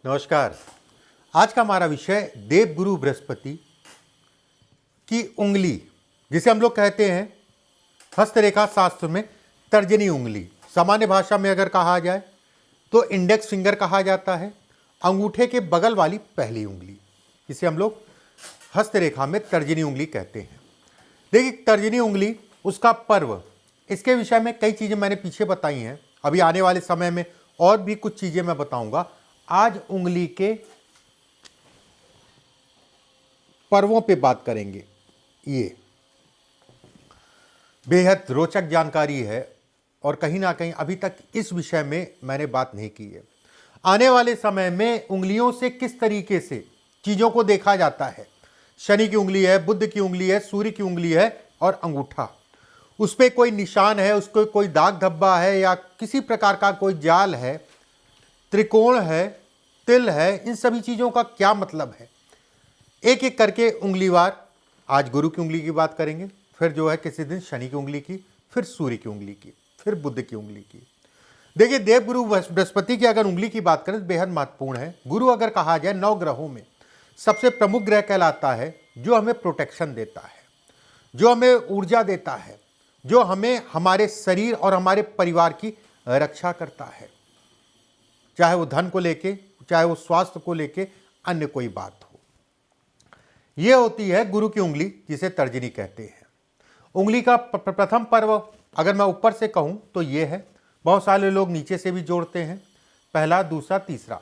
नमस्कार। आज का हमारा विषय देवगुरु बृहस्पति की उंगली, जिसे हम लोग कहते हैं हस्तरेखा शास्त्र में तर्जनी उंगली। सामान्य भाषा में अगर कहा जाए तो इंडेक्स फिंगर कहा जाता है। अंगूठे के बगल वाली पहली उंगली, इसे हम लोग हस्तरेखा में तर्जनी उंगली कहते हैं। देखिए, तर्जनी उंगली, उसका पर्व, इसके विषय में कई चीज़ें मैंने पीछे बताई हैं। अभी आने वाले समय में और भी कुछ चीज़ें मैं बताऊंगा। आज उंगली के पर्वों पे बात करेंगे। ये बेहद रोचक जानकारी है और कहीं ना कहीं अभी तक इस विषय में मैंने बात नहीं की है। आने वाले समय में उंगलियों से किस तरीके से चीज़ों को देखा जाता है। शनि की उंगली है, बुध की उंगली है, सूर्य की उंगली है और अंगूठा, उस पर कोई निशान है, उसको कोई दाग धब्बा है या किसी प्रकार का कोई जाल है, त्रिकोण है, तिल है, इन सभी चीज़ों का क्या मतलब है, एक एक करके उंगलीवार। आज गुरु की उंगली की बात करेंगे, फिर जो है किसी दिन शनि की उंगली की, फिर सूर्य की उंगली की, फिर बुध की उंगली की। देखिए, देवगुरु बृहस्पति की अगर उंगली की बात करें तो बेहद महत्वपूर्ण है। गुरु अगर कहा जाए 9 ग्रहों में सबसे प्रमुख ग्रह कहलाता है, जो हमें प्रोटेक्शन देता है, जो हमें ऊर्जा देता है, जो हमें हमारे शरीर और हमारे परिवार की रक्षा करता है, चाहे वो धन को लेके, चाहे वो स्वास्थ्य को लेके, अन्य कोई बात हो। यह होती है गुरु की उंगली, जिसे तर्जनी कहते हैं। उंगली का प्रथम पर्व अगर मैं ऊपर से कहूं तो ये है। बहुत सारे लोग नीचे से भी जोड़ते हैं, पहला, दूसरा, तीसरा।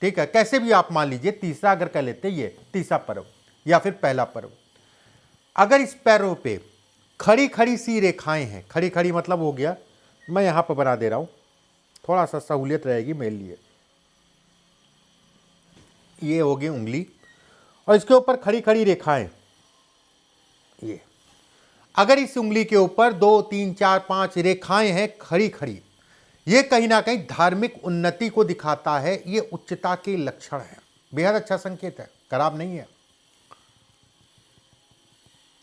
ठीक है, कैसे भी आप मान लीजिए, तीसरा अगर कह लेते, ये तीसरा पर्व या फिर पहला पर्व। अगर इस पैरों पे खड़ी खड़ी सी रेखाएं हैं, खड़ी खड़ी मतलब हो गया, मैं यहां पर बना दे रहा हूं, थोड़ा सा सहूलियत रहेगी मेरे लिए। ये होगी उंगली और इसके ऊपर खड़ी खड़ी रेखाएं। ये अगर इस उंगली के ऊपर 2, 3, 4, 5 रेखाएं हैं खड़ी खड़ी, ये कहीं ना कहीं धार्मिक उन्नति को दिखाता है। ये उच्चता के लक्षण है, बेहद अच्छा संकेत है, खराब नहीं है।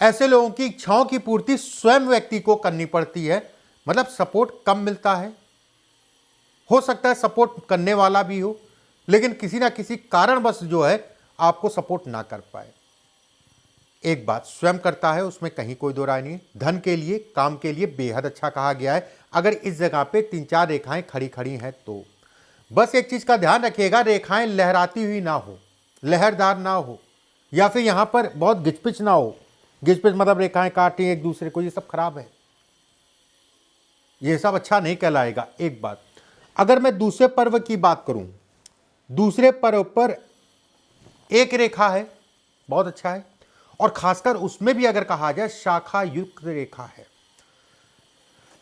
ऐसे लोगों की इच्छाओं की पूर्ति स्वयं व्यक्ति को करनी पड़ती है, मतलब सपोर्ट कम मिलता है। हो सकता है सपोर्ट करने वाला भी हो, लेकिन किसी ना किसी कारणवश जो है आपको सपोर्ट ना कर पाए। एक बात स्वयं करता है, उसमें कहीं कोई दो राय नहीं है। धन के लिए, काम के लिए बेहद अच्छा कहा गया है। अगर इस जगह पे 3-4 रेखाएं खड़ी खड़ी हैं तो बस एक चीज का ध्यान रखिएगा, रेखाएं लहराती हुई ना हो, लहरदार ना हो, या फिर यहां पर बहुत गिचपिच ना हो। गिचपिच मतलब रेखाएं काटी एक दूसरे को, ये सब खराब है, ये सब अच्छा नहीं कहलाएगा। एक बात, अगर मैं दूसरे पर्व की बात करूं, दूसरे पर्व पर एक रेखा है, बहुत अच्छा है, और खासकर उसमें भी अगर कहा जाए शाखा युक्त रेखा है।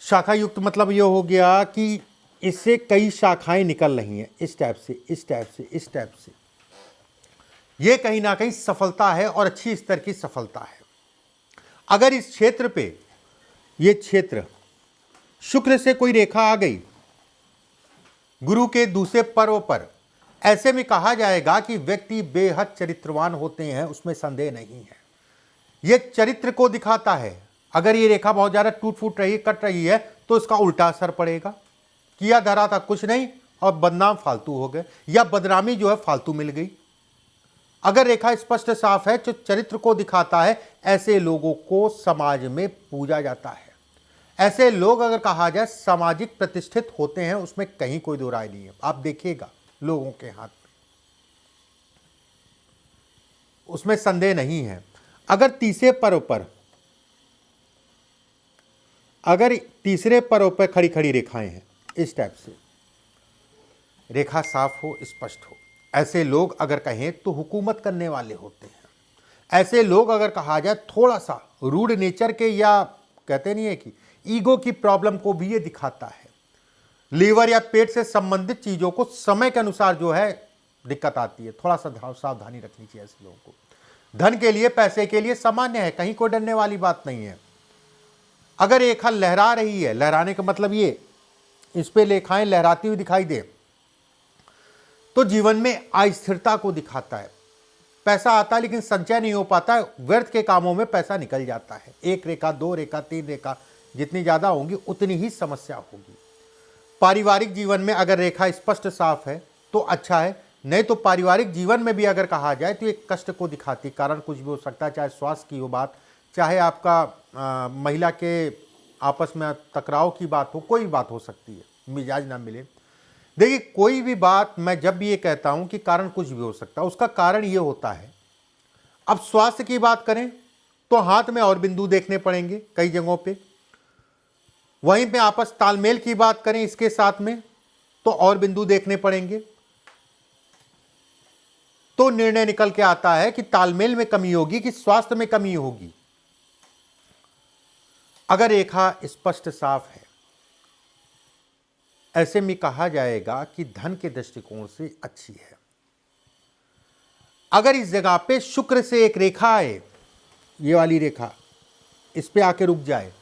शाखा युक्त मतलब यह हो गया कि इससे कई शाखाएं निकल रही हैं, इस टाइप से, इस टाइप से, इस टाइप से। यह कहीं ना कहीं सफलता है और अच्छी स्तर की सफलता है। अगर इस क्षेत्र पे, ये क्षेत्र शुक्र से कोई रेखा आ गई गुरु के दूसरे पर्व पर, ऐसे में कहा जाएगा कि व्यक्ति बेहद चरित्रवान होते हैं, उसमें संदेह नहीं है। यह चरित्र को दिखाता है। अगर ये रेखा बहुत ज्यादा टूट फूट रही, कट रही है, तो इसका उल्टा असर पड़ेगा। किया धरा था कुछ नहीं और बदनाम फालतू हो गए, या बदनामी जो है फालतू मिल गई। अगर रेखा स्पष्ट साफ है, जो चरित्र को दिखाता है, ऐसे लोगों को समाज में पूजा जाता है। ऐसे लोग अगर कहा जाए सामाजिक प्रतिष्ठित होते हैं, उसमें कहीं कोई दो राय नहीं है। आप देखिएगा लोगों के हाथ में, उसमें संदेह नहीं है। अगर तीसरे पर्व पर खड़ी खड़ी रेखाएं हैं, इस टाइप से रेखा साफ हो, स्पष्ट हो, ऐसे लोग अगर कहें तो हुकूमत करने वाले होते हैं। ऐसे लोग अगर कहा जाए थोड़ा सा रूड नेचर के, या कहते नहीं है कि ईगो की प्रॉब्लम को भी ये दिखाता है। लीवर या पेट से संबंधित चीजों को समय के अनुसार जो है दिक्कत आती है, थोड़ा सा सावधानी रखनी चाहिए ऐसे लोगों को। धन के लिए, पैसे के लिए सामान्य है, कहीं कोई डरने वाली बात नहीं है। अगर रेखा लहरा रही है, लहराने का मतलब ये, इस पे रेखाएं लहराती हुई दिखाई दे, तो जीवन में अस्थिरता को दिखाता है। पैसा आता है लेकिन संचय नहीं हो पाता है, व्यर्थ के कामों में पैसा निकल जाता है। 1 रेखा, 2 रेखा, 3 रेखा जितनी ज्यादा होंगी उतनी ही समस्या होगी। पारिवारिक जीवन में अगर रेखा स्पष्ट साफ है तो अच्छा है, नहीं तो पारिवारिक जीवन में भी अगर कहा जाए तो एक कष्ट को दिखाती, कारण कुछ भी हो सकता है, चाहे स्वास्थ्य की हो बात, चाहे आपका महिला के आपस में टकराव की बात हो, कोई बात हो सकती है, मिजाज ना मिले। देखिए कोई भी बात, मैं जब भी ये कहता हूं कि कारण कुछ भी हो सकता है, उसका कारण ये होता है। अब स्वास्थ्य की बात करें तो हाथ में और बिंदु देखने पड़ेंगे कई जगहों पे। वहीं पे आपस तालमेल की बात करें इसके साथ में तो और बिंदु देखने पड़ेंगे। तो निर्णय निकल के आता है कि तालमेल में कमी होगी कि स्वास्थ्य में कमी होगी। अगर रेखा स्पष्ट साफ है, ऐसे में कहा जाएगा कि धन के दृष्टिकोण से अच्छी है। अगर इस जगह पे शुक्र से एक रेखा आए, ये वाली रेखा इस पे आके रुक जाए,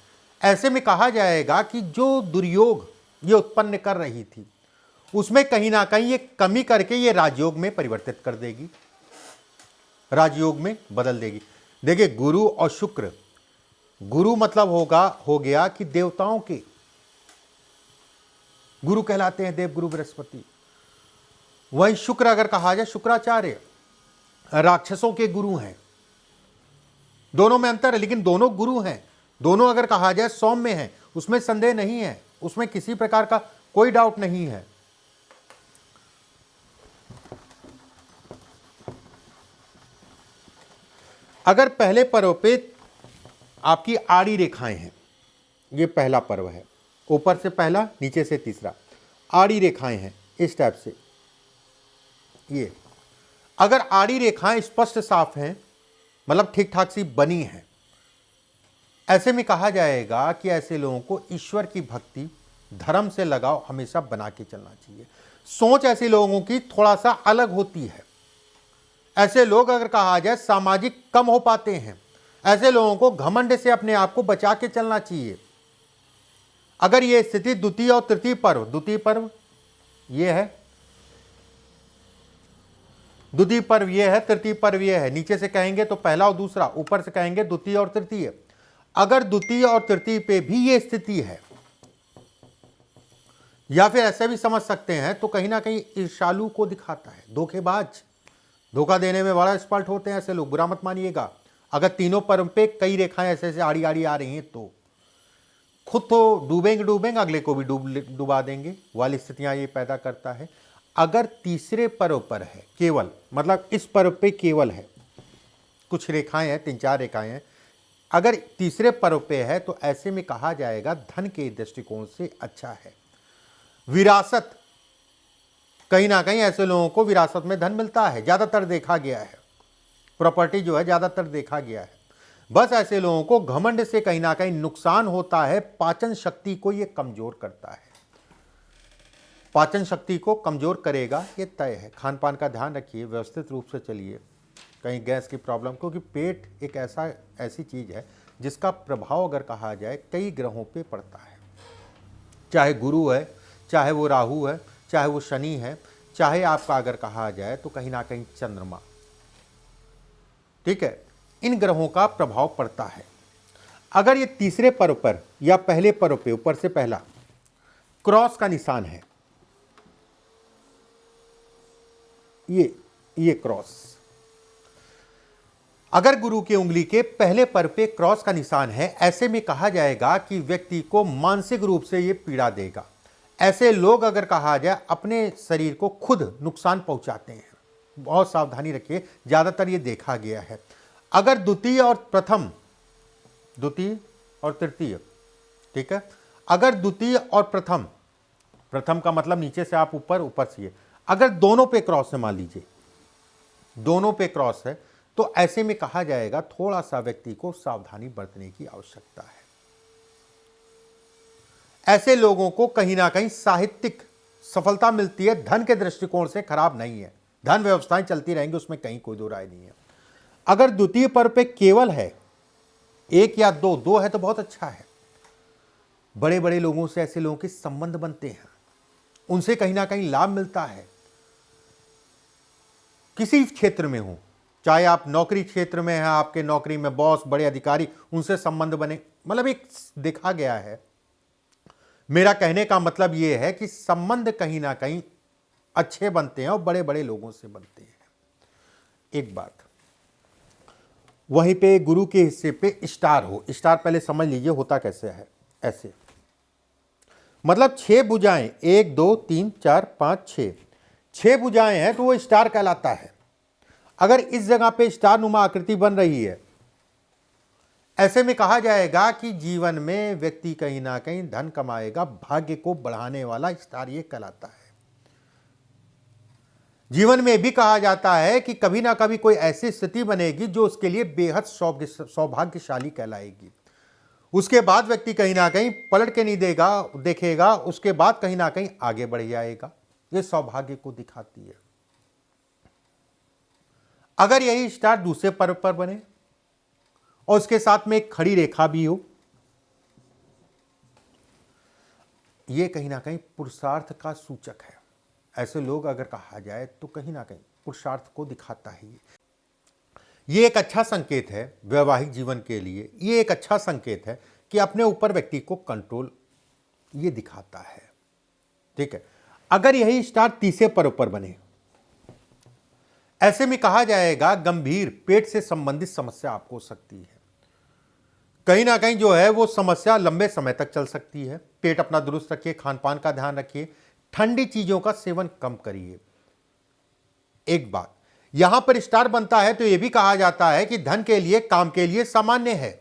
ऐसे में कहा जाएगा कि जो दुर्योग ये उत्पन्न कर रही थी उसमें कहीं ना कहीं ये कमी करके ये राजयोग में परिवर्तित कर देगी, राजयोग में बदल देगी। देखिए गुरु और शुक्र, गुरु मतलब हो गया कि देवताओं के गुरु कहलाते हैं, देवगुरु बृहस्पति। वही शुक्र अगर कहा जाए, शुक्राचार्य राक्षसों के गुरु हैं। दोनों में अंतर है लेकिन दोनों गुरु हैं। दोनों अगर कहा जाए सौम्य हैं, उसमें संदेह नहीं है, उसमें किसी प्रकार का कोई डाउट नहीं है। अगर पहले पर्व पे आपकी आड़ी रेखाएं हैं, ये पहला पर्व है, ऊपर से पहला नीचे से तीसरा, आड़ी रेखाएं हैं इस टाइप से, ये अगर आड़ी रेखाएं स्पष्ट साफ हैं, मतलब ठीक ठाक सी बनी हैं, ऐसे में कहा जाएगा कि ऐसे लोगों को ईश्वर की भक्ति, धर्म से लगाव हमेशा बना के चलना चाहिए। सोच ऐसे लोगों की थोड़ा सा अलग होती है। ऐसे लोग अगर कहा जाए सामाजिक कम हो पाते हैं। ऐसे लोगों को घमंड से अपने आप को बचा के चलना चाहिए। अगर ये स्थिति द्वितीय और तृतीय पर्व, द्वितीय पर्व ये है, द्वितीय पर्व ये है, तृतीय पर्व ये है, नीचे से कहेंगे तो पहला और दूसरा, ऊपर से कहेंगे द्वितीय और तृतीय। अगर द्वितीय और तृतीय पे भी ये स्थिति है, या फिर ऐसे भी समझ सकते हैं तो कहीं ना कहीं ईर्ष्यालु को दिखाता है, धोखेबाज, धोखा देने में बड़ा एक्सपर्ट होते हैं ऐसे लोग, बुरा मत मानिएगा। अगर तीनों पर्व पे कई रेखाएं ऐसे ऐसे आड़ी आड़ी आ रही हैं तो खुद तो डूबेंगे, अगले को भी डुबा देंगे वाली स्थितियां ये पैदा करता है। अगर तीसरे पर्व पर है केवल, मतलब इस पर्व पे केवल है, कुछ रेखाएं हैं, 3-4 रेखाएं हैं, अगर तीसरे पर्व पे है तो ऐसे में कहा जाएगा धन के दृष्टिकोण से अच्छा है। विरासत, कहीं ना कहीं ऐसे लोगों को विरासत में धन मिलता है, ज्यादातर देखा गया है, प्रॉपर्टी जो है ज्यादातर देखा गया है। बस ऐसे लोगों को घमंड से कहीं ना कहीं नुकसान होता है, पाचन शक्ति को ये कमजोर करता है, पाचन शक्ति को कमजोर करेगा, ये तय है। खान पान का ध्यान रखिए, व्यवस्थित रूप से चलिए, कहीं गैस की प्रॉब्लम, क्योंकि पेट एक ऐसी चीज है जिसका प्रभाव अगर कहा जाए कई ग्रहों पे पड़ता है, चाहे गुरु है, चाहे वो राहु है, चाहे वो शनि है, चाहे आपका अगर कहा जाए तो कहीं ना कहीं चंद्रमा, ठीक है, इन ग्रहों का प्रभाव पड़ता है। अगर ये तीसरे पर्व पर या पहले पर्व पे ऊपर से पहला क्रॉस का निशान है, ये क्रॉस, अगर गुरु की उंगली के पहले पर्व पे क्रॉस का निशान है, ऐसे में कहा जाएगा कि व्यक्ति को मानसिक रूप से ये पीड़ा देगा। ऐसे लोग अगर कहा जाए अपने शरीर को खुद नुकसान पहुंचाते हैं, बहुत सावधानी रखिए, ज्यादातर ये देखा गया है। अगर द्वितीय और प्रथम, द्वितीय और तृतीय, ठीक है, अगर द्वितीय और प्रथम, प्रथम का मतलब नीचे से आप ऊपर, ऊपर से ये, अगर दोनों पे क्रॉस है, मान लीजिए दोनों पे क्रॉस है, तो ऐसे में कहा जाएगा थोड़ा सा व्यक्ति को सावधानी बरतने की आवश्यकता है। ऐसे लोगों को कहीं ना कहीं साहित्यिक सफलता मिलती है, धन के दृष्टिकोण से खराब नहीं है, धन व्यवस्थाएं चलती रहेंगी, उसमें कहीं कोई दो राय नहीं है। अगर द्वितीय पर्व पे केवल है एक या दो है तो बहुत अच्छा है। बड़े बड़े लोगों से ऐसे लोगों के संबंध बनते हैं, उनसे कहीं ना कहीं लाभ मिलता है, किसी क्षेत्र में हो, चाहे आप नौकरी क्षेत्र में हैं, आपके नौकरी में बॉस, बड़े अधिकारी, उनसे संबंध बने, मतलब एक देखा गया है। मेरा कहने का मतलब यह है कि संबंध कहीं ना कहीं अच्छे बनते हैं और बड़े बड़े लोगों से बनते हैं। एक बात, वहीं पे गुरु के हिस्से पे स्टार हो, स्टार पहले समझ लीजिए होता कैसे है। ऐसे मतलब 6 भुजाएं, 1 2 3 4 5 6 भुजाएं हैं तो वो स्टार कहलाता है। अगर इस जगह पे स्टार नुमा आकृति बन रही है, ऐसे में कहा जाएगा कि जीवन में व्यक्ति कहीं ना कहीं धन कमाएगा, भाग्य को बढ़ाने वाला स्टार ये कहलाता है। जीवन में भी कहा जाता है कि कभी ना कभी कोई ऐसी स्थिति बनेगी जो उसके लिए बेहद सौभाग्यशाली कहलाएगी। उसके बाद व्यक्ति कहीं ना कहीं पलट के नहीं देखेगा, उसके बाद कहीं ना कहीं आगे बढ़ जाएगा। ये सौभाग्य को दिखाती है। अगर यही स्टार दूसरे पर्व पर बने और उसके साथ में एक खड़ी रेखा भी हो, यह कहीं ना कहीं पुरुषार्थ का सूचक है। ऐसे लोग अगर कहा जाए तो कहीं ना कहीं पुरुषार्थ को दिखाता है। ये एक अच्छा संकेत है वैवाहिक जीवन के लिए। ये एक अच्छा संकेत है कि अपने ऊपर व्यक्ति को कंट्रोल ये दिखाता है। ठीक है, अगर यही स्टार तीसरे पर्व पर बने, ऐसे में कहा जाएगा गंभीर पेट से संबंधित समस्या आपको हो सकती है। कहीं ना कहीं जो है वो समस्या लंबे समय तक चल सकती है। पेट अपना दुरुस्त रखिए, खान पान का ध्यान रखिए, ठंडी चीजों का सेवन कम करिए। एक बात, यहां पर स्टार बनता है तो यह भी कहा जाता है कि धन के लिए, काम के लिए सामान्य है।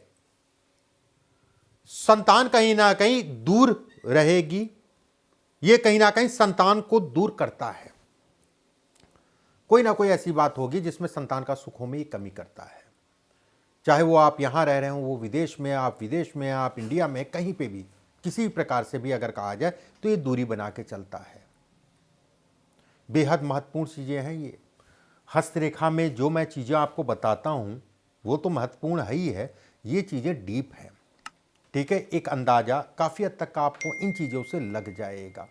संतान कहीं ना कहीं दूर रहेगी, यह कहीं ना कहीं संतान को दूर करता है। कोई ना कोई ऐसी बात होगी जिसमें संतान का सुखों में कमी करता है। चाहे वो आप यहां रह रहे हो, वो विदेश में, आप विदेश में, आप इंडिया में, कहीं पे भी किसी प्रकार से भी अगर कहा जाए तो ये दूरी बना के चलता है। बेहद महत्वपूर्ण चीजें हैं ये। हस्तरेखा में जो मैं चीजें आपको बताता हूं वो तो महत्वपूर्ण है ही है, ये चीजें डीप हैं। ठीक है, एक अंदाजा काफी हद तक का आपको इन चीजों से लग जाएगा।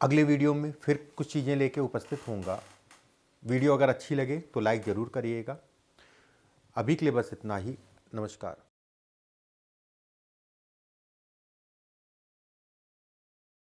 अगले वीडियो में फिर कुछ चीजें लेके उपस्थित होऊंगा। वीडियो अगर अच्छी लगे तो लाइक जरूर करिएगा। अभी के लिए बस इतना ही। नमस्कार।